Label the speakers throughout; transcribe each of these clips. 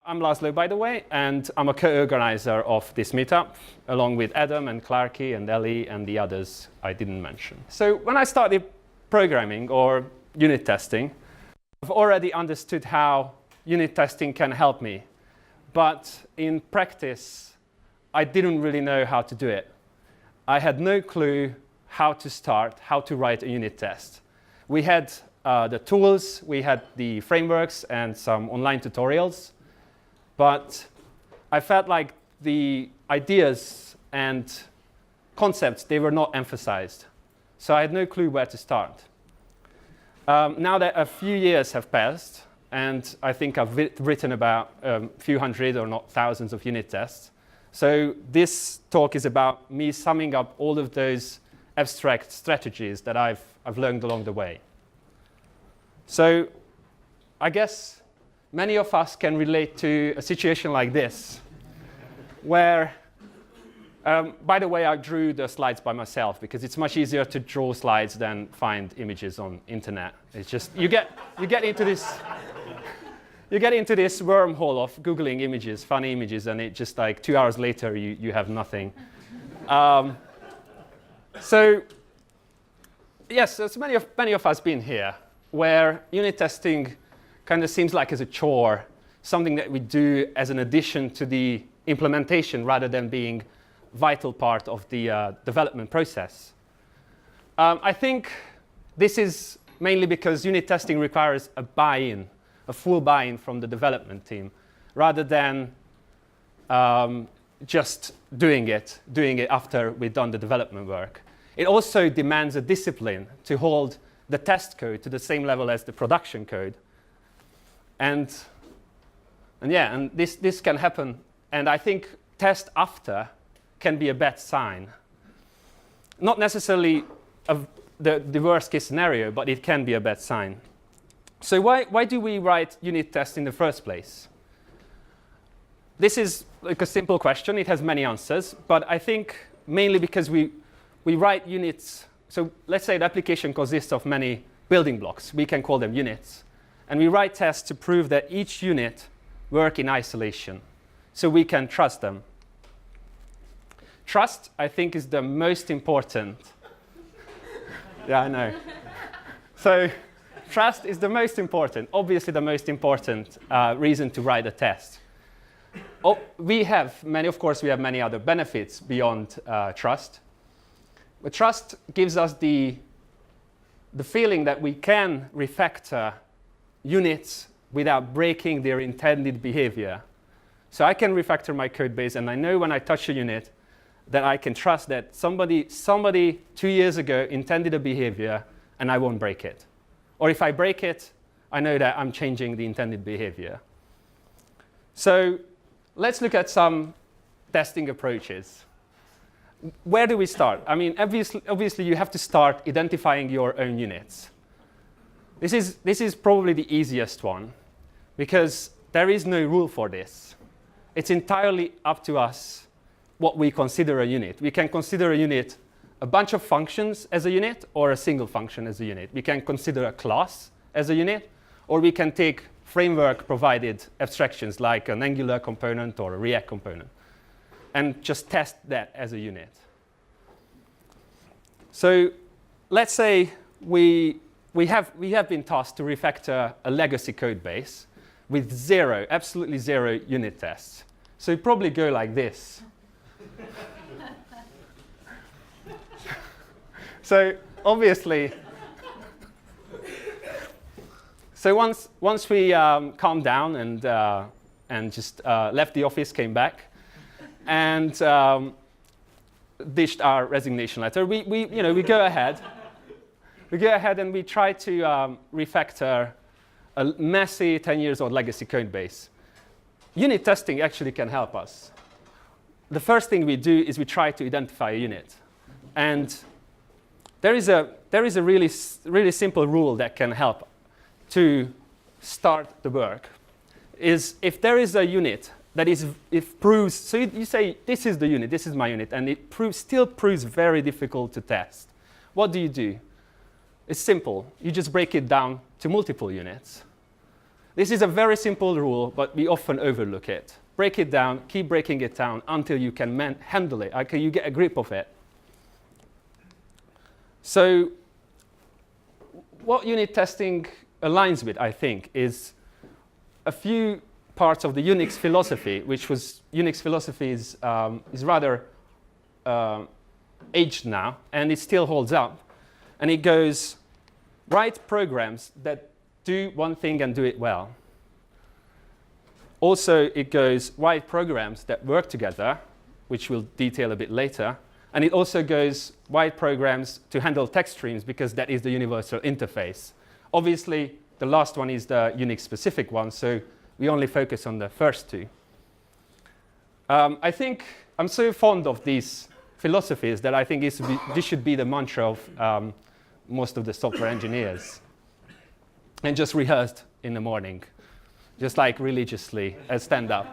Speaker 1: I'm Laszlo, by the way, and I'm a co-organizer of this meetup, along with Adam and Clarky and Ellie and the others I didn't mention. So when I started programming or unit testing, I've already understood how unit testing can help me. But in practice, I didn't really know how to do it. I had no clue how to start, how to write a unit test. We had the tools, we had the frameworks and some online tutorials. But I felt like the ideas and concepts, they were not emphasized. So I had no clue where to start. Now that a few years have passed, and I think I've written about a few hundred or not thousands of unit tests. So this talk is about me summing up all of those abstract strategies that I've learned along the way. So I guess many of us can relate to a situation like this, where, by the way, I drew the slides by myself because it's much easier to draw slides than find images on internet. It's just you get into this wormhole of Googling images, funny images, and it just like 2 hours later you have nothing. So yes, there's many of us been here where unit testing kind of seems like as a chore, something that we do as an addition to the implementation rather than being a vital part of the development process. I think this is mainly because unit testing requires a buy-in, a full buy-in from the development team, rather than just doing it after we've done the development work. It also demands a discipline to hold the test code to the same level as the production code. And this can happen. And I think test after can be a bad sign. Not necessarily the worst case scenario, but it can be a bad sign. So why do we write unit tests in the first place? This is like a simple question. It has many answers. But I think mainly because we write units. So let's say the application consists of many building blocks. We can call them units. And we write tests to prove that each unit works in isolation, so we can trust them. Trust, I think, is the most important. Yeah, I know. So trust is the most important, obviously the most important reason to write a test. Of course, we have many other benefits beyond trust. But trust gives us the feeling that we can refactor units without breaking their intended behavior. So I can refactor my code base, and I know when I touch a unit that I can trust that somebody 2 years ago intended a behavior, and I won't break it. Or if I break it, I know that I'm changing the intended behavior. So let's look at some testing approaches. Where do we start? I mean, obviously you have to start identifying your own units. This is probably the easiest one, because there is no rule for this. It's entirely up to us what we consider a unit. We can consider a unit a bunch of functions as a unit, or a single function as a unit. We can consider a class as a unit, or we can take framework-provided abstractions like an Angular component or a React component, and just test that as a unit. So let's say we have been tasked to refactor a legacy code base with absolutely zero unit tests. So it probably go like this. So obviously, once we calmed down and just left the office, came back, and dished our resignation letter, we go ahead. We go ahead and we try to refactor a messy 10 years old legacy code base. Unit testing actually can help us. The first thing we do is we try to identify a unit. And there is a really simple rule that can help to start the work. Is if there is a unit that proves, so you say, this is the unit, this is my unit, and it still proves very difficult to test. What do? It's simple. You just break it down to multiple units. This is a very simple rule, but we often overlook it. Break it down, keep breaking it down until you can handle it, until you get a grip of it. So what unit testing aligns with, I think, is a few parts of the Unix philosophy, which was Unix philosophy is rather aged now, and it still holds up. And it goes, write programs that do one thing and do it well. Also, it goes, write programs that work together, which we'll detail a bit later. And it also goes, write programs to handle text streams, because that is the universal interface. Obviously, the last one is the Unix-specific one, so we only focus on the first two. I think I'm so fond of these philosophies that I think this should be the mantra of most of the software engineers. And just rehearsed in the morning, just like religiously as stand-up.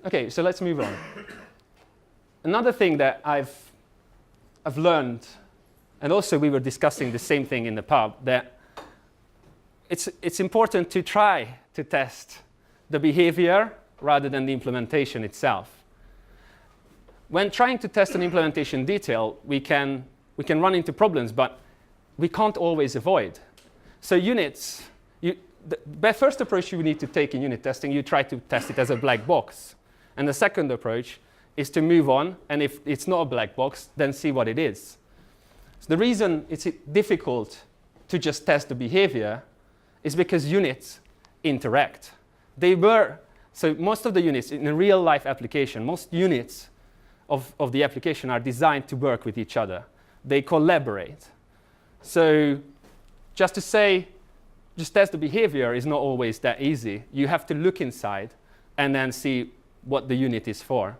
Speaker 1: Okay, so let's move on. Another thing that I've learned, and also we were discussing the same thing in the pub, that it's important to try to test the behavior rather than the implementation itself. When trying to test an implementation in detail, we can run into problems, but we can't always avoid. So units, the first approach you need to take in unit testing, you try to test it as a black box. And the second approach is to move on, and if it's not a black box, then see what it is. So the reason it's difficult to just test the behavior is because units interact. So most of the units in a real life application, most units of the application are designed to work with each other. They collaborate. So just to say, just test the behavior is not always that easy. You have to look inside and then see what the unit is for.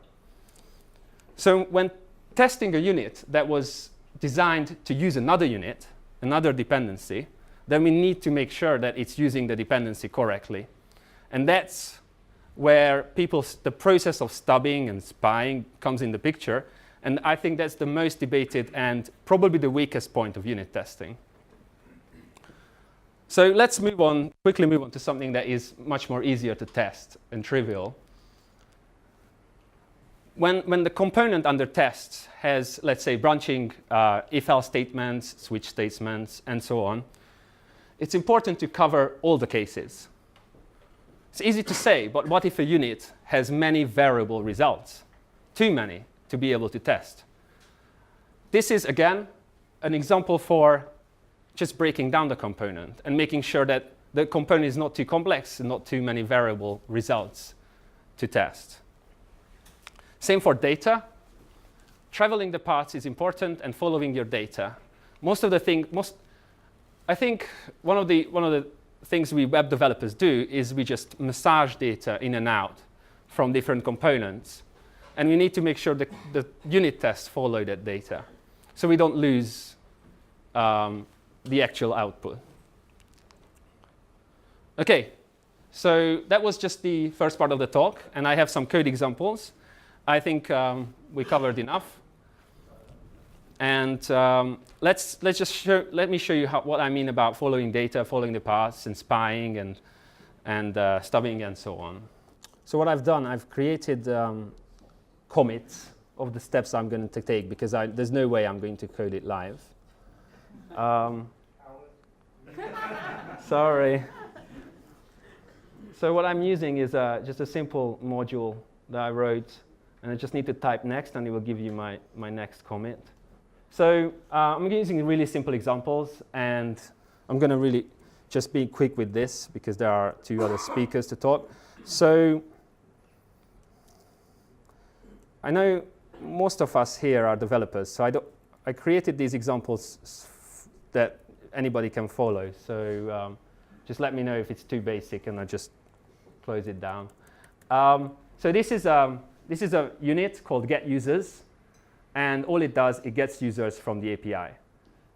Speaker 1: So when testing a unit that was designed to use another unit, another dependency, then we need to make sure that it's using the dependency correctly. And that's where the process of stubbing and spying comes in the picture. And I think that's the most debated and probably the weakest point of unit testing. So let's quickly move on to something that is much more easier to test and trivial. When the component under test has, let's say, branching if-else statements, switch statements, and so on, it's important to cover all the cases. It's easy to say, but what if a unit has many variable results? Too many to be able to test. This is, again, an example for just breaking down the component and making sure that the component is not too complex and not too many variable results to test. Same for data. Traveling the paths is important and following your data. I think one of the things we web developers do is we just massage data in and out from different components. And we need to make sure that the unit tests follow that data so we don't lose the actual output. OK, so that was just the first part of the talk. And I have some code examples. I think we covered enough. And let me show you what I mean about following data, following the paths, and spying, and stubbing, and so on. So what I've done, I've created commits of the steps I'm going to take, because there's no way I'm going to code it live. Sorry. So what I'm using is just a simple module that I wrote, and I just need to type next, and it will give you my next commit. So I'm using really simple examples, and I'm going to really just be quick with this, because there are two other speakers to talk. So I know most of us here are developers, so I created these examples that anybody can follow. So just let me know if it's too basic, and I'll just close it down. So this is a unit called getUsers, and all it does, it gets users from the API.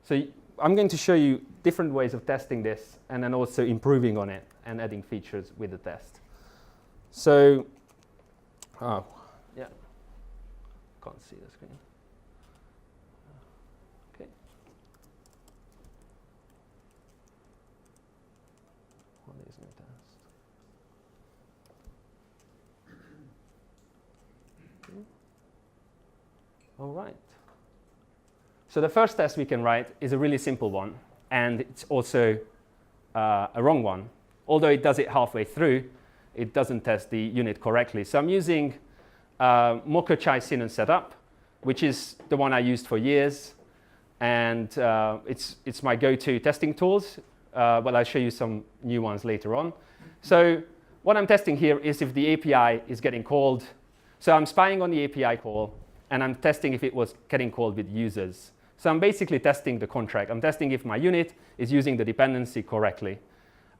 Speaker 1: So I'm going to show you different ways of testing this, and then also improving on it and adding features with the test. So, yeah, can't see the screen. Okay. this new test. All right. So the first test we can write is a really simple one, and it's also a wrong one. Although it does it halfway through, it doesn't test the unit correctly. So I'm using Mocha Chai Sinon setup, which is the one I used for years, and it's my go-to testing tools. But I'll show you some new ones later on. So what I'm testing here is if the API is getting called. So I'm spying on the API call, and I'm testing if it was getting called with users. So I'm basically testing the contract. I'm testing if my unit is using the dependency correctly.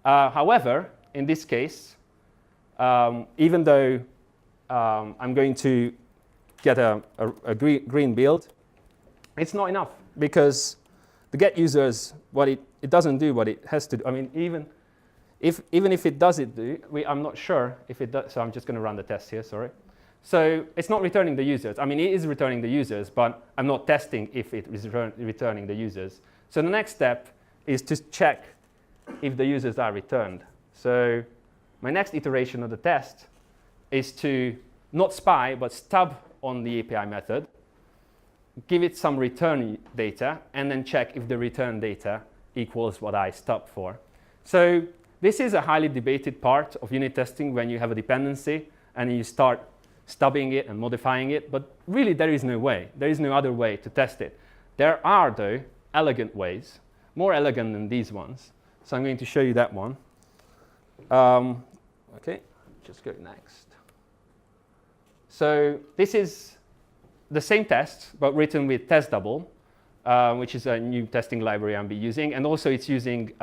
Speaker 1: However, in this case, even though I'm going to get a green build, it's not enough, because the get users, it doesn't do what it has to do. I mean, even if it does I'm not sure if it does. So I'm just going to run the test here, sorry. So it's not returning the users. I mean, it is returning the users, but I'm not testing if it is returning the users. So the next step is to check if the users are returned. So my next iteration of the test is to not spy, but stub on the API method, give it some return data, and then check if the return data equals what I stubbed for. So this is a highly debated part of unit testing when you have a dependency and you start stubbing it and modifying it, but really there is no way. There is no other way to test it. There are, though, elegant ways, more elegant than these ones. So I'm going to show you that one. Okay, just go next. So this is the same test, but written with TestDouble, which is a new testing library I'll be using. And also it's using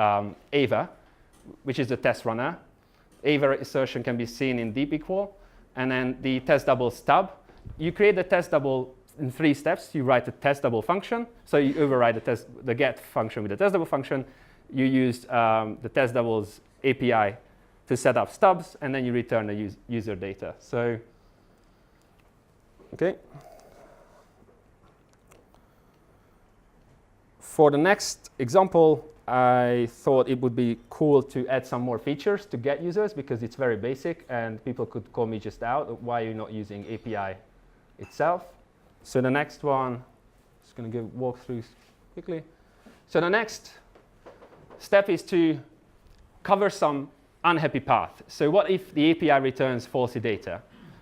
Speaker 1: Ava, which is a test runner. Ava assertion can be seen in deep equal. And then the TestDouble stub. You create the TestDouble in 3 steps. You write the TestDouble function. So you override the get function with the TestDouble function. You use the TestDouble's API to set up stubs, and then you return the user data. So, okay. For the next example, I thought it would be cool to add some more features to get users, because it's very basic and people could call me just out, why you're not using API itself. So the next one, just going to walk through quickly. So the next step is to cover some unhappy path. So what if the API returns faulty data?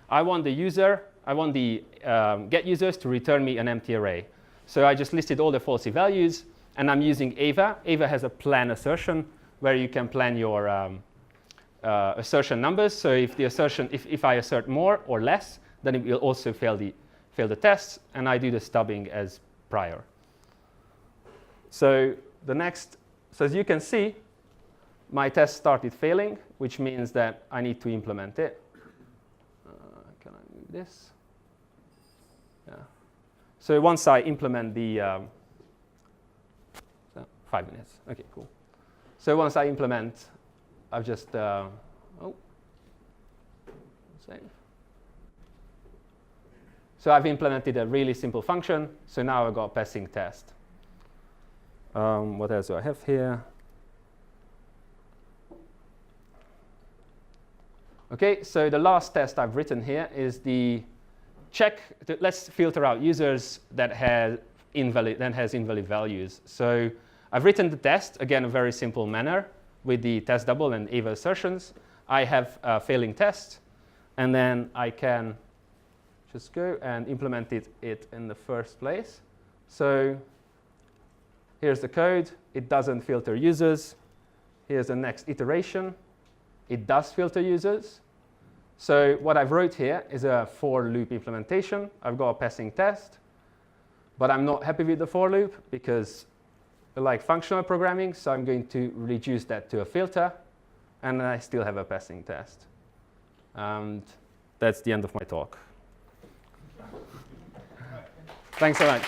Speaker 1: I want the get users to return me an empty array. So I just listed all the faulty values, and I'm using Ava. Ava has a plan assertion where you can plan your assertion numbers. So if the assertion, if I assert more or less, then it will also fail the tests, and I do the stubbing as prior. So as you can see, my test started failing, which means that I need to implement it. Can I move this? Yeah. So once I implement the 5 minutes. Okay, cool. So once I implement, I've just save. So I've implemented a really simple function. So now I've got a passing test. What else do I have here? Okay, so the last test I've written here is the check. Let's filter out users that has invalid values. So I've written the test, again, a very simple manner with the TestDouble and Ava assertions. I have a failing test, and then I can just go and implement it in the first place. So here's the code. It doesn't filter users. Here's the next iteration. It does filter users. So what I've wrote here is a for loop implementation. I've got a passing test, but I'm not happy with the for loop because I like functional programming, so I'm going to reduce that to a filter, and then I still have a passing test. And that's the end of my talk. Thanks so much.